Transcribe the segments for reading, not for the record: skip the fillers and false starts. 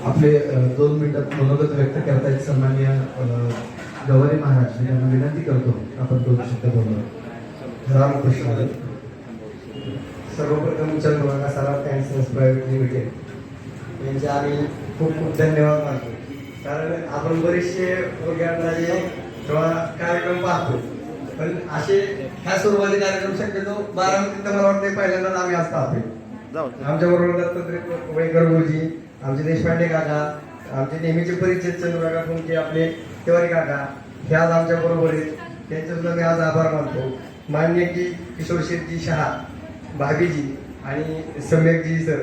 आपले 2 मिनिटात मनोगत व्यक्त करतायत सन्माननीय गवारी महाराज. मी त्यांना विनंती करतो आपण 2 शब्द बोलू. रामकृष्ण. सर्वप्रथम चंद्रभागा सराफ कॅन्सर्स प्रायव्हेट लिमिटेड यांचे आम्ही खूप खूप धन्यवाद मानतो. कारण आपण बरेचसे प्रोग्रामला किंवा कार्यक्रम पाहतो, पण असे ह्या सुरुवाती कार्यक्रम शक्यतो बारामतीत मला वाटते पहिल्यांदाच आम्ही आज पाहतोय. आमच्याबरोबर दत्तात्रय वैगर गुरुजी, आमचे देशपांडे काका, आमचे नेहमीचे परिचित चंद्रभागा फुंके, आपले तिवारी काका हे आज आमच्या बरोबर आहेत. त्यांचे सुद्धा मी आज आभार मानतो. मान्य की किशोर शेट्टी शहा, भाभीजी आणि सम्यकजी सर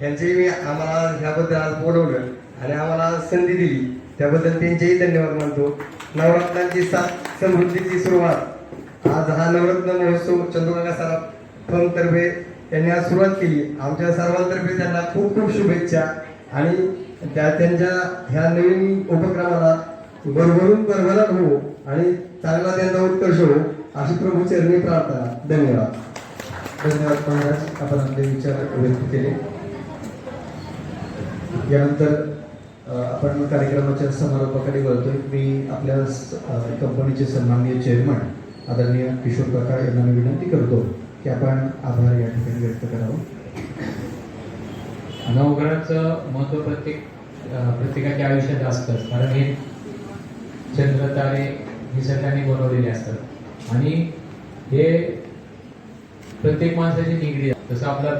यांचेही मी आम्हाला ह्याबद्दल आज बोलवलं आणि आम्हाला संधी दिली त्याबद्दल त्यांचेही धन्यवाद मानतो. नवरत्नांची साथ समृद्धीची सुरुवात आज हा नवरत्न महोत्सव चंद्रभागा सराफ फर्म तर्फे त्यांनी आज सुरुवात केली. आमच्या सर्वांतर्फे त्यांना खूप खूप शुभेच्छा आणि त्यांच्या ह्या नवीन उपक्रमाला भरभरून भरभराट हो आणि चांगला त्यांचा उत्कर्ष हो अशी प्रभू चरणी प्रार्थना. धन्यवाद. धन्यवाद महाराज, आपण आपले विचार व्यक्त केले. यानंतर आपण कार्यक्रमाच्या समारोपाकडे वळतोय. मी आपल्या कंपनीचे सन्माननीय चेअरमन आदरणीय किशोर काका यांना मी विनंती करतो की आपण आभार या ठिकाणी व्यक्त करावं. नवग्रहाचं महत्त्व प्रत्येकाच्या आयुष्यात असतंच, कारण हे चंद्र तारे निसर्गाने बनवलेले असतात आणि हे प्रत्येक माणसाची निगडी आहे. जसं आपला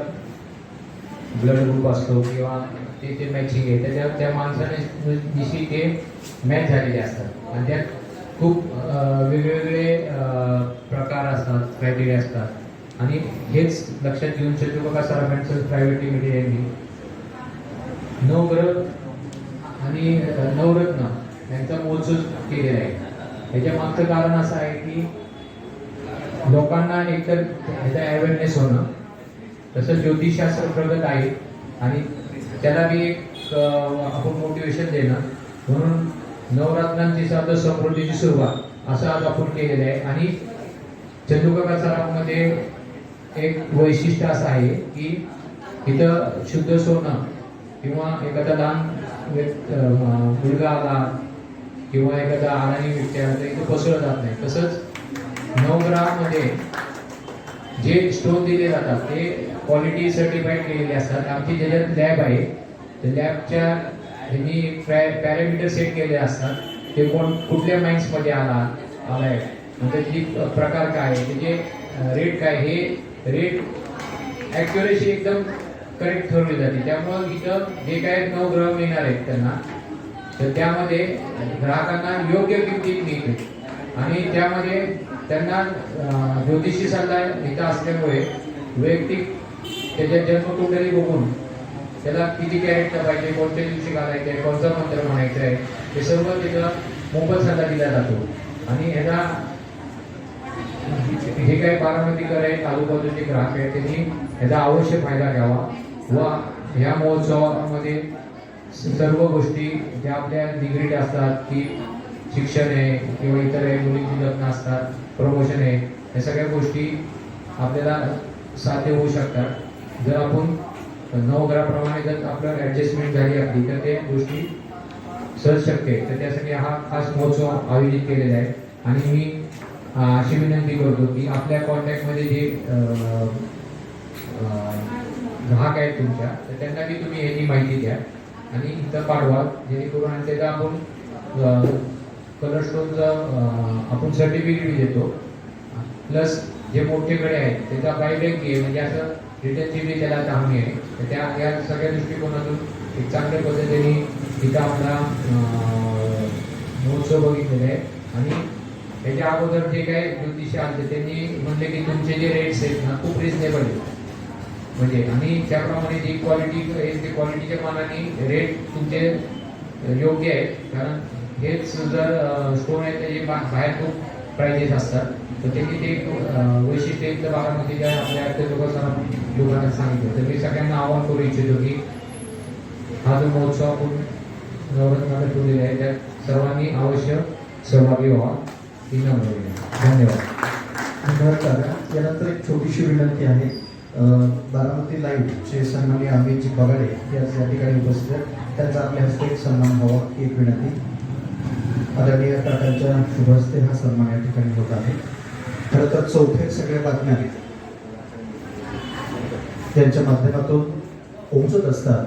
ब्लड ग्रुप असतो किंवा ते मॅचिंग आहे, त्याच्यावर त्या माणसाने दिशी ते मॅच झालेले असतात आणि त्यात खूप वेगवेगळे प्रकार असतात, क्रायटेरिया असतात आणि हेच लक्षात घेऊन चंद्रभागा सराफ कॅन्सर्स प्रायव्हेट लिमिटेड यांनी नवग्रह आणि नवरत्न यांचा महोत्सव केलेला आहे. याच्या मागचं कारण असं आहे की लोकांना एकतर ह्याचा अवेअरनेस होणं, तसं ज्योतिषशास्त्र प्रगत आहे आणि त्याला बी एक आपण मोटिवेशन देणं, म्हणून नवरात्रांची साधं समृद्धीची सुरुवात असं आज आपण केलेलं आहे. आणि चंद्रभागा सराफमध्ये एक वैशिष्ट्य असं आहे की इथं शुद्ध सोनं किंवा एखादा लहान मुलगा आला किंवा एखादा आणानी व्यक्ती आला तर इथं बसवलं जात नाही. तसंच नवग्रहामध्ये जे स्टोन दिले जातात ते क्वालिटी सर्टिफाईड केलेले असतात. आमची ज्याच्यात लॅब आहे त्या लॅबच्या ह्यांनी पॅरामीटर सेट केले असतात. ते कुठल्या माइन्समध्ये आलाय, त्याची प्रकार काय, त्याचे रेट काय, हे रेट ॲक्युरेसी एकदम करेक्ट ठरवली जाते. त्यामुळं इथं जे काय नवग्रह मिळणार आहेत त्यांना, तर त्यामध्ये ग्राहकांना योग्य किमतीत मिळते आणि त्यामध्ये त्यांना ज्योतिषी सल्ला इथं असल्यामुळे वैयक्तिक त्याच्या जन्मकुंडली बघून त्याला किती कॅरेटचं पाहिजे, कोणत्या दिवशी घालायचं आहे, कोणता मंत्र म्हणायचं आहे, हे सर्व तिथं मोफत सल्ला दिला जातो. आणि ह्याचा हे काही बारामतीकर आहेत, आजूबाजूचे ग्राहक आहेत, त्यांनी ह्याचा अवश्य फायदा घ्यावा व ह्या महोत्सवामध्ये सर्व गोष्टी ज्या आपल्या निगडीत असतात की शिक्षण आहे किंवा इतर मुलींची लग्न असतात, प्रमोशन आहे, या सगळ्या गोष्टी आपल्याला साध्य होऊ शकतात जर आपण नवग्रहाप्रमाणे जर आपलं ॲडजस्टमेंट झाली आपली तर त्या गोष्टी सहज शक्य आहे. तर त्यासाठी हा खास महोत्सव आयोजित केलेला आहे आणि मी अशी विनंती करतो की आपल्या कॉन्टॅक्टमध्ये जे ग्राहक आहेत तुमच्या, तर त्यांना बी तुम्ही ह्याची माहिती द्या आणि इथं पाठवा, जेणेकरून आणि त्याचा आपण कलर स्टोनचं आपण सर्टिफिकेट देतो. प्लस जे मोठे कडे आहेत त्याचा बायबॅक घे, म्हणजे असं रिटर्नची बी त्याला हमी आहे. तर त्या या सगळ्या दृष्टिकोनातून एक चांगल्या पद्धतीने इथं आपला महोत्सव बघितलेला आहे. आणि त्याच्या अगोदर जे काय ज्योतिषी आले त्यांनी म्हणले की तुमचे जे रेट्स आहेत ना खूप रिजनेबल आहेत म्हणजे, आणि त्याप्रमाणे जी क्वालिटी आहे ते क्वालिटीच्या मानाने रेट तुमचे योग्य आहेत. कारण हेच जर स्टोन आहे त्याचे बाहेर खूप प्राइजेस असतात, तर त्याची ते वैशिष्ट्य इथं बारामतीच्या आपल्या लोकांना सांगितलं. तर मी सगळ्यांना आवाहन करू इच्छितो की हा जो महोत्सव आपण नवरत्नाला ठेवलेला आहे त्यात सर्वांनी अवश्य सहभागी व्हावा ही नम्र विनंती. धन्यवाद. धन्यवाद दादा. यानंतर एक छोटीशी विनंती आहे बारामती लाईव्हचे सन्माननीय अमितजी बगाडे हे आज या ठिकाणी उपस्थित आहेत. त्यांचा आपल्या हस्ते एक सन्मान व्हावा एक विनंती. आदरणीय काकांच्या शुभ हस्ते हा सन्मान या ठिकाणी होत आहे. खरं तर चौफेर सगळ्या बातम्या त्यांच्या माध्यमातून पोहोचत असतात,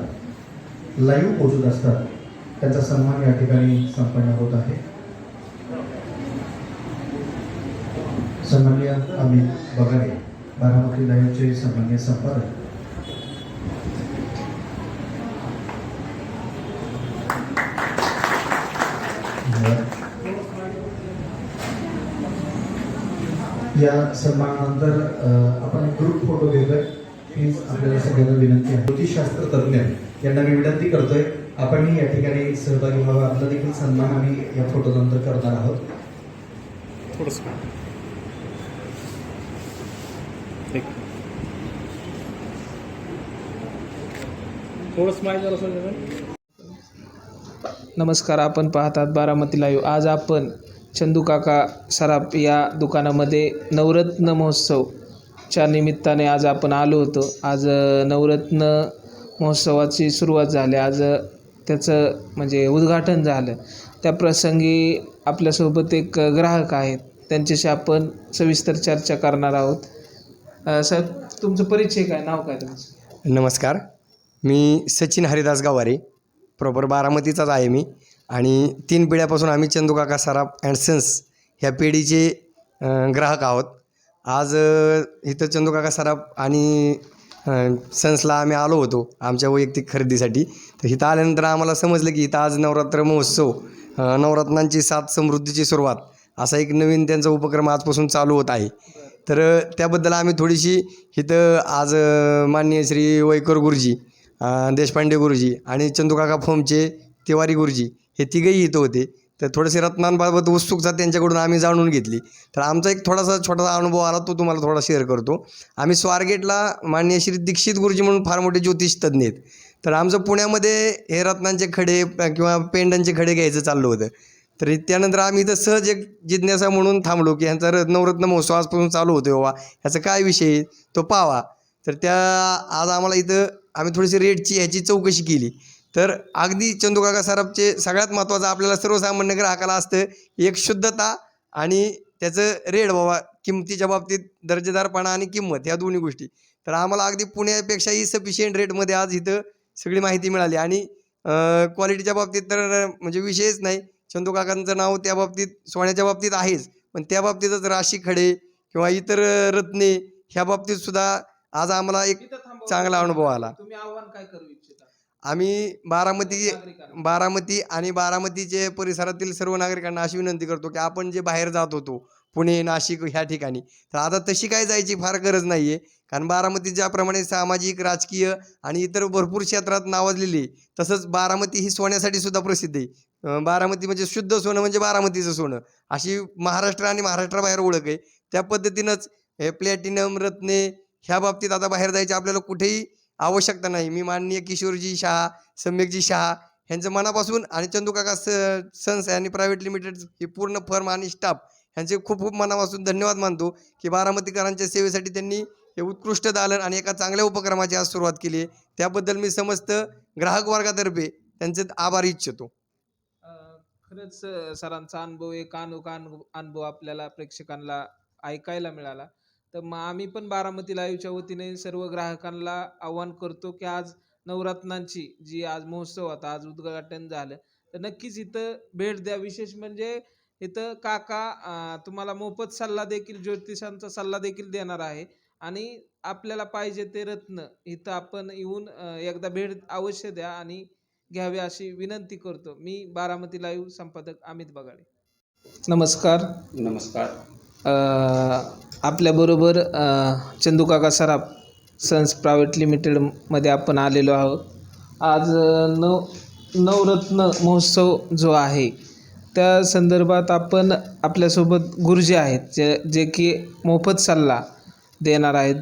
लाईव्ह पोहोचत असतात. त्यांचा सन्मान या ठिकाणी संपन्न होत आहे. सन्माननीय अमित बगाडे, बारामती लाईव्हचे सन्माननीय संपादक. या सन्मानानंतर आपण ग्रुप फोटो घेतोय. प्लीज आपल्याला सगळ्यांना विनंती आहे, ज्योतिषशास्त्र तज्ञ यांना मी विनंती करतोय आपणही या ठिकाणी सहभागी व्हावा. आपला देखील सन्मान आम्ही या फोटो नंतर करणार आहोत. नमस्कार, आपण पाहतात बारामती लाईव्ह. आज आपण चंदूकाका सराफ या दुकानामध्ये नवरत्न महोत्सवच्या निमित्ताने आज आपण आलो होतो. आज नवरत्न महोत्सवाची सुरुवात झाली. आज त्याचं म्हणजे उद्घाटन झालं. त्या प्रसंगी आपल्यासोबत एक ग्राहक आहेत, त्यांच्याशी आपण सविस्तर चर्चा करणार आहोत. साहेब, तुमचं परिचय काय, नाव काय तुमचं? नमस्कार, मी सचिन हरिदास गवारे, प्रॉपर बारामतीचाच आहे मी. आणि 3 पिढ्यापासून आम्ही चंदूकाका सराफ अँड सन्स ह्या पिढीचे ग्राहक आहोत. आज इथं चंदूकाका सराफ आणि सन्सला आम्ही आलो होतो आमच्या वैयक्तिक खरेदीसाठी. तर इथं आल्यानंतर आम्हाला समजलं की इथं आज नवरात्र महोत्सव, नवरत्नांची 7 समृद्धीची सुरुवात असा एक नवीन त्यांचा उपक्रम आजपासून चालू होत आहे. तर त्याबद्दल आम्ही थोडीशी इथं आज माननीय श्री वैकर गुरुजी, देशपांडे गुरुजी आणि चंदूकाका फोमचे तिवारी गुरुजी हे तिघंही इथं होते. तर थोडेसे रत्नांबाबत उत्सुकता त्यांच्याकडून आम्ही जाणून घेतली. तर आमचा एक छोटासा अनुभव आला, तो तुम्हाला थोडा शेअर करतो. आम्ही स्वारगेटला माननीय श्री दीक्षित गुरुजी म्हणून फार मोठे ज्योतिष तज्ञ आहेत. तर आमचं पुण्यामध्ये हे रत्नांचे खडे किंवा पेंडांचे खडे घ्यायचं चाललं होतं. तर त्यानंतर आम्ही इथं सहज एक जिज्ञासा म्हणून थांबलो की ह्यांचा नवरत्न महोत्सव आजपासून चालू होतो बाबा, ह्याचा काय विषय तो पावा. तर आज आम्हाला इथं आम्ही थोडीशी रेटची ह्याची चौकशी केली. तर अगदी चंदूकाका सराफचे सगळ्यात महत्त्वाचं आपल्याला सर्वसामान्य ग्राहकाला असतं एक शुद्धता आणि त्याचं रेट बाबा, किमतीच्या बाबतीत दर्जेदारपणा आणि किंमत ह्या दोन्ही गोष्टी. तर आम्हाला अगदी पुण्यापेक्षाही सफिशियंट रेटमध्ये आज इथं सगळी माहिती मिळाली. आणि क्वालिटीच्या बाबतीत तर म्हणजे विषयच नाही. चंदूकाकांचं नाव त्या बाबतीत सोन्याच्या बाबतीत आहेच, पण त्या बाबतीतच राशी खडे किंवा इतर रत्ने ह्या बाबतीत सुद्धा आज आम्हाला एक चांगला अनुभव आला. तुम्ही आव्हान काय करू इच्छिता? आम्ही बारामती आणि बारामतीचे परिसरातील सर्व नागरिकांना अशी विनंती करतो की आपण जे बाहेर जात होतो पुणे, नाशिक ह्या ठिकाणी, तर आता तशी काय जायची फार गरज नाही आहे. कारण बारामती ज्याप्रमाणे सामाजिक, राजकीय आणि इतर भरपूर क्षेत्रात नावाजलेली आहे, तसंच बारामती ही सोन्यासाठी सुद्धा प्रसिद्ध आहे. बारामती म्हणजे शुद्ध सोनं म्हणजे बारामतीचं सोनं, अशी महाराष्ट्र आणि महाराष्ट्राबाहेर ओळख आहे. त्या पद्धतीनंच हे प्लॅटिनम, रत्ने ह्या बाबतीत आता बाहेर जायची आपल्याला कुठेही आवश्यकता नाही. मी माननीय किशोरजी शहा, सम्यकजी शहा ह्यांचं मनापासून आणि चंदूकाका सन्स आणि प्रायव्हेट लिमिटेड ही पूर्ण फर्म आणि स्टाफ ह्यांचे खूप खूप मनापासून धन्यवाद मानतो की बारामतीकरांच्या सेवेसाठी त्यांनी हे उत्कृष्ट दालन आणि एका चांगल्या उपक्रमाची आज सुरुवात केली आहे. त्याबद्दल मी समस्त ग्राहक वर्गातर्फे त्यांचे आभार इच्छितो. खरंच सरांचा अनुभव, एक अनुभव आपल्याला प्रेक्षकांना ऐकायला मिळाला. तर मग आम्ही पण बारामती लाईव्हच्या वतीने सर्व ग्राहकांना आव्हान करतो की आज नवरत्नांची जी आज महोत्सव होता, आज उद्घाटन झालं, तर नक्कीच इथं भेट द्या. विशेष म्हणजे इथं काका तुम्हाला मोफत सल्ला देखील, ज्योतिषांचा सल्ला देखील देणार आहे. आणि आपल्याला पाहिजे ते रत्न इथं आपण येऊन एकदा भेट अवश्य द्या आणि घ्यावे अशी विनंती करतो. मी बारामती लाईव्ह संपादक अमित बगाडे. नमस्कार. आपल्याबरोबर चंदूकाका सराफ सन्स प्रायव्हेट लिमिटेडमध्ये आपण आलेलो आहोत. आज नवरत्न महोत्सव जो आहे त्या संदर्भात आपण आपल्यासोबत गुरुजी आहेत जे की मोफत सल्ला देणार आहेत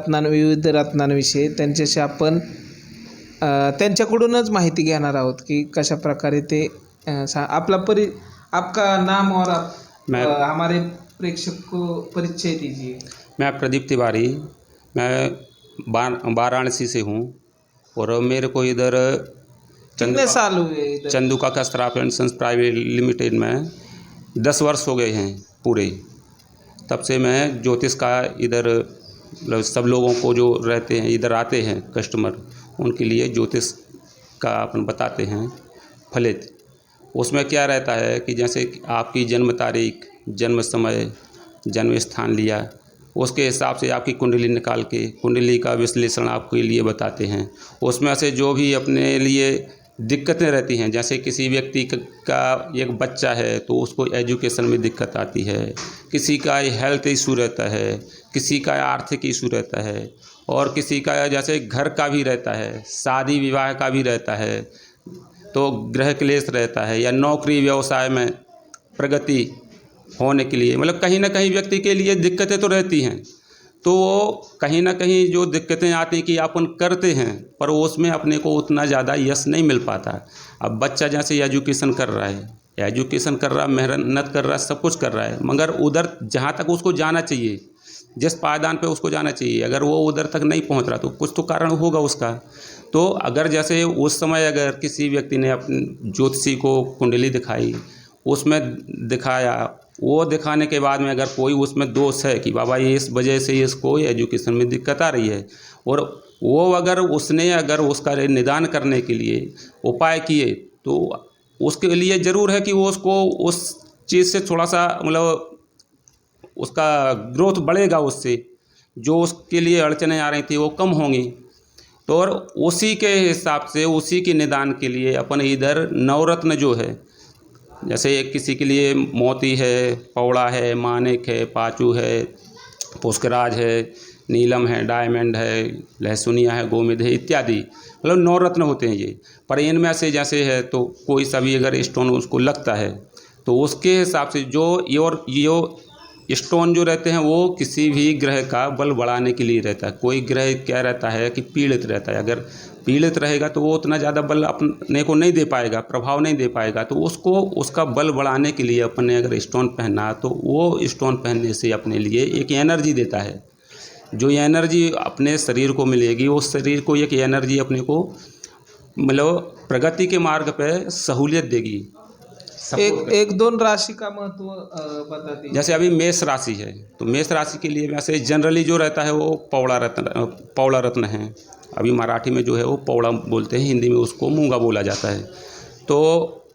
विविध रत्नांविषयी. त्यांच्याशी आपण त्यांच्याकडूनच माहिती घेणार आहोत की कशा प्रकारे ते आपका नाम और हमारे प्रेक्षक को परिचय दीजिए. मैं प्रदीप तिवारी, मैं वाराणसी से हूँ और मेरे को इधर कितने साल हुए इधर? चंदू काका Shroff end sons private limited में 10 वर्ष हो गए हैं पूरे। तब से मैं ज्योतिष का इधर मतलब सब लोगों को जो रहते हैं इधर आते हैं कस्टमर, उनके लिए ज्योतिष का अपन बताते हैं फलित। उसमें क्या रहता है कि जैसे आपकी जन्म तारीख, जन्म समय, जन्म स्थान लिया, उसके हिसाब से आपकी कुंडली निकाल के कुंडली का विश्लेषण आपके लिए बताते हैं। उसमें से जो भी अपने लिए दिक्कतें रहती हैं, जैसे किसी व्यक्ति का एक बच्चा है तो उसको एजुकेशन में दिक्कत आती है, किसी का हेल्थ इशू रहता है, किसी का आर्थिक इशू रहता है, और किसी का जैसे घर का भी रहता है, शादी विवाह का भी रहता है, तो गृह क्लेश रहता है, या नौकरी व्यवसाय में प्रगति होने के लिए मतलब कहीं ना कहीं व्यक्ति के लिए दिक्कतें तो रहती हैं। तो वो कहीं ना कहीं जो दिक्कतें आती हैं कि अपन करते हैं पर उसमें अपने को उतना ज़्यादा यश नहीं मिल पाता। अब बच्चा जैसे एजुकेशन कर रहा है, मेहनत कर रहा है, सब कुछ कर रहा है, मगर उधर जहाँ तक उसको जाना चाहिए, जिस पायदान पे उसको जाना चाहिए, अगर वो उधर तक नहीं पहुँच रहा तो कुछ तो कारण होगा उसका। तो अगर जैसे उस समय अगर किसी व्यक्ति ने अपनी ज्योतिषी को कुंडली दिखाई, उसमें दिखाया, वो दिखाने के बाद में अगर कोई उसमें दोष है कि बाबा ये इस वजह से इसको एजुकेशन में दिक्कत आ रही है, और वो अगर उसका निदान करने के लिए उपाय किए तो उसके लिए ज़रूर है कि वो उसको उस चीज़ से थोड़ा सा मतलब उसका ग्रोथ बढ़ेगा, उससे जो उसके लिए अड़चनें आ रही थी वो कम होंगी। तो और उसी के हिसाब से उसी के निदान के लिए अपन इधर नवरत्न जो है, जैसे किसी के लिए मोती है, पौड़ा है, मानिक है, पाचू है, पुष्कराज है, नीलम है, डायमंड है, लहसुनिया है, गोमेद है इत्यादि, मतलब नवरत्न होते हैं ये। पर इनमें से जैसे है तो कोई सा भी अगर स्टोन उसको लगता है तो उसके हिसाब से जो स्टोन जो रहते हैं वो किसी भी ग्रह का बल बढ़ाने के लिए रहता है। कोई ग्रह क्या रहता है कि पीड़ित रहता है, अगर पीड़ित रहेगा तो वो उतना ज़्यादा बल अपने को नहीं दे पाएगा, प्रभाव नहीं दे पाएगा। तो उसको उसका बल बढ़ाने के लिए अपन ने अगर स्टोन पहना तो वो स्टोन पहनने से अपने लिए एक एनर्जी देता है। जो ये एनर्जी अपने शरीर को मिलेगी, उस शरीर को एक एनर्जी अपने को मतलब प्रगति के मार्ग पे सहूलियत देगी। एक दोन राशि का महत्व बता दीजिए। जैसे अभी मेष राशि है तो मेष राशि के लिए वैसे जनरली जो रहता है वो पौड़ा रत्न है। अभी मराठी में जो है वो पौड़ा बोलते हैं, हिंदी में उसको मूंगा बोला जाता है। तो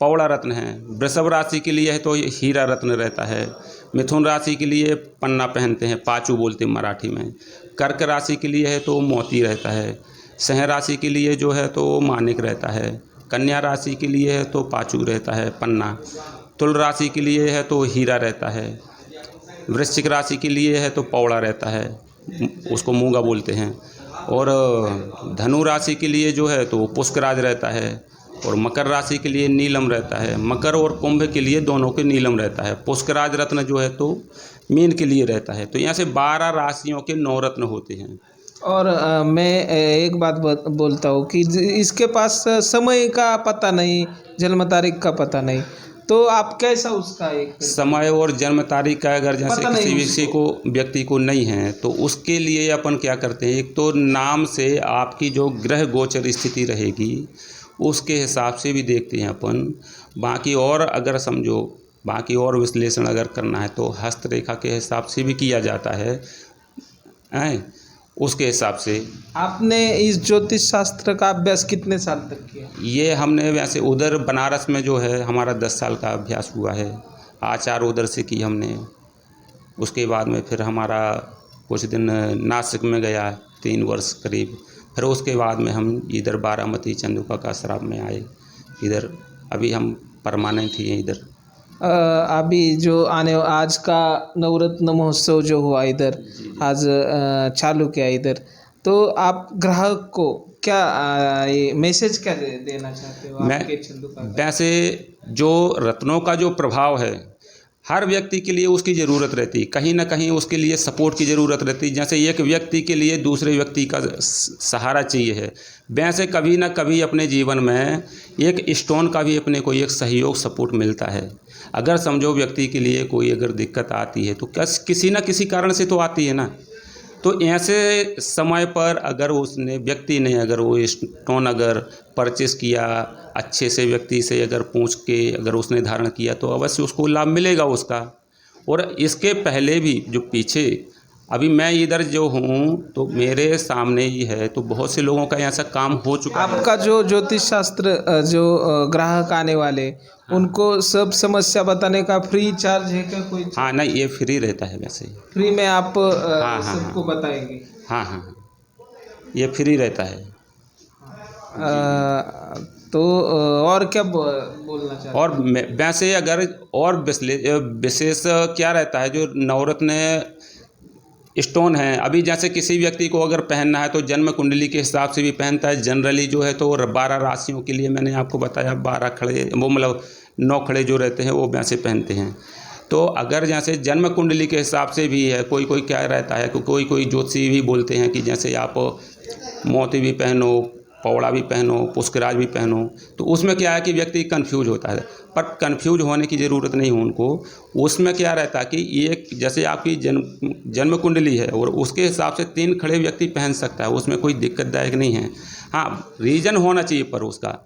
पौड़ा रत्न है। वृषभ राशि के लिए है तो हीरा रत्न रहता है। मिथुन राशि के लिए पन्ना पहनते हैं, पाचू बोलते हैं मराठी में। कर्क राशि के लिए है तो मोती रहता है। सिंह राशि के लिए जो है तो मानिक रहता है। कन्या राशि के लिए है तो पाचू रहता है, पन्ना। तुल राशि के लिए है तो हीरा रहता है। वृश्चिक राशि के लिए है तो पौड़ा रहता है, उसको मूंगा बोलते हैं। और धनु राशि के लिए जो है तो पुष्कराज रहता है। और मकर राशि के लिए नीलम रहता है। मकर और कुंभ के लिए दोनों के नीलम रहता है। पुष्कराज रत्न जो है तो मीन के लिए रहता है। तो यहाँ से 12 राशियों के 9 रत्न होते हैं। और मैं एक बात बोलता हूँ कि इसके पास समय का पता नहीं, जन्म तारीख का पता नहीं, तो आप कैसा उसका एक समय और जन्म तारीख का अगर जैसे पता नहीं किसी व्यक्ति को नहीं है तो उसके लिए अपन क्या करते हैं, एक तो नाम से आपकी जो ग्रह गोचर स्थिति रहेगी उसके हिसाब से भी देखते हैं अपन। बाकी और अगर समझो बाकी और विश्लेषण अगर करना है तो हस्तरेखा के हिसाब से भी किया जाता है, उसके हिसाब से। आपने इस ज्योतिष शास्त्र का अभ्यास कितने साल तक किया? ये हमने वैसे उधर बनारस में जो है हमारा 10 साल का अभ्यास हुआ है। आचार उधर से की हमने। उसके बाद में फिर हमारा कुछ दिन नासिक में गया 3 वर्ष करीब। फिर उसके बाद में हम इधर बारामती चंदू काका आश्रम में आए। इधर अभी हम परमानेंट ही हैं इधर। अभी जो आज का नवरत्न महोत्सव जो हुआ इधर, आज चालू किया इधर, तो आप ग्राहक को क्या ये मैसेज क्या देना चाहते हो आपके चंदू काका? वैसे जो रत्नों का जो प्रभाव है हर व्यक्ति के लिए उसकी ज़रूरत रहती, कहीं ना कहीं उसके लिए सपोर्ट की ज़रूरत रहती। जैसे एक व्यक्ति के लिए दूसरे व्यक्ति का सहारा चाहिए है, वैसे कभी ना कभी अपने जीवन में एक स्टोन का भी अपने को एक सहयोग सपोर्ट मिलता है। अगर समझो व्यक्ति के लिए कोई अगर दिक्कत आती है तो किसी न किसी कारण से तो आती है ना। तो ऐसे समय पर अगर उसने व्यक्ति ने अगर वो स्टोन अगर परचेस किया अच्छे से व्यक्ति से अगर पूछ के अगर उसने धारण किया तो अवश्य उसको लाभ मिलेगा उसका। और इसके पहले भी जो पीछे अभी मैं इधर जो हूँ तो मेरे सामने ही है तो बहुत से लोगों का ऐसा काम हो चुका है। आपका जो ज्योतिष शास्त्र ग्राहक आने वाले उनको सब समस्या बताने का फ्री चार्ज है क्या कोई? हाँ नहीं, ये फ्री रहता है वैसे ही। फ्री में आप हाँ, सबको बताएंगे? हाँ हाँ हाँ, ये फ्री रहता है। तो और क्या बोलना चाहते हैं? और वैसे अगर और विशेष क्या रहता है जो नवरत्न स्टोन है, अभी जैसे किसी व्यक्ति को अगर पहनना है तो जन्म कुंडली के हिसाब से भी पहनता है। जनरली जो है तो 12 राशियों के लिए मैंने आपको बताया 12 खड़े वो मतलब 9 खड़े जो रहते हैं वो वैसे पहनते हैं। तो अगर जैसे जन्म कुंडली के हिसाब से भी है, कोई कोई क्या रहता है कि कोई ज्योतिषी भी बोलते हैं कि जैसे आप मोती भी पहनो, पौड़ा भी पहनो, पुष्कराज भी पहनो, तो उसमें क्या है कि व्यक्ति कंफ्यूज होता है। पर कंफ्यूज होने की ज़रूरत नहीं है उनको। उसमें क्या रहता है कि एक जैसे आपकी जन्म कुंडली है और उसके हिसाब से 3 खड़े व्यक्ति पहन सकता है, उसमें कोई दिक्कतदायक नहीं है। हाँ, रीज़न होना चाहिए पर उसका